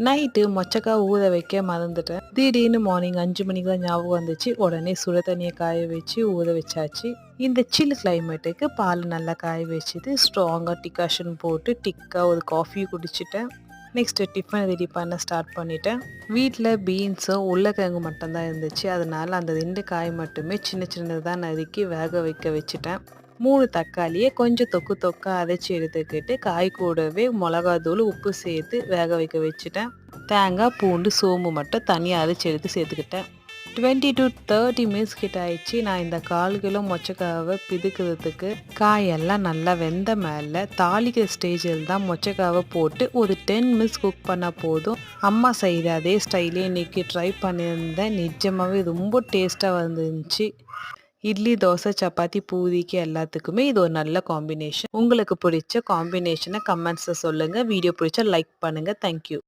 Night மொச்சக்காய் ஊற வைக்க மறந்துட்டேன். திடீர்னு மார்னிங் 5 மணிக்கு தான் ஞாபகம் வந்துச்சு. உடனே சுட தண்ணியை காய வச்சு ஊற வச்சாச்சு. இந்த சில் கிளைமேட்டுக்கு பால் நல்லா காய வச்சுட்டு ஸ்ட்ராங்காக டிகாஷன் போட்டு திக்காக ஒரு காஃபி குடிச்சிட்டேன். நெக்ஸ்ட்டு டிஃபன் ரெடி பண்ண ஸ்டார்ட் பண்ணிட்டேன். வீட்டில் பீன்ஸும் உருளைக்கிழங்கு மட்டும்தான் இருந்துச்சு. அதனால் அந்த 2 காய் மட்டுமே சின்ன சின்னதாக நறுக்கி வேக வைக்க வச்சுட்டேன். 3 தக்காளியை கொஞ்சம் தொக்கா அரைச்சி எடுத்துக்கிட்டு காய் கூடவே மிளகாத்தூள் உப்பு சேர்த்து வேக வைக்க வச்சுட்டேன். தேங்காய் பூண்டு சோம்பு மட்டும் தனியாக அரைச்சி எடுத்து சேர்த்துக்கிட்டேன். 20 to 30 மினிட்ஸ் கிட்ட ஆயிடுச்சு. நான் இந்த 1/4 கிலோ மொச்சக்காவை பிதுக்கிறதுக்கு காயெல்லாம் நல்லா வெந்த மேலே தாளிக்கிற ஸ்டேஜில் தான் மொச்சக்காவை போட்டு ஒரு 10 மினிட்ஸ் குக் பண்ணால் போதும். அம்மா செய்கிற அதே ஸ்டைலே இன்றைக்கி ட்ரை பண்ணியிருந்தேன். நிஜமாகவே ரொம்ப டேஸ்ட்டாக வந்துருந்துச்சு. இட்லி, தோசை, சப்பாத்தி, பூரிக்கு எல்லாத்துக்குமே இது ஒரு நல்ல காம்பினேஷன். உங்களுக்கு பிடிச்ச காம்பினேஷனை கமெண்ட்ஸில் சொல்லுங்கள். வீடியோ பிடிச்சா லைக் பண்ணுங்கள். தேங்க்யூ.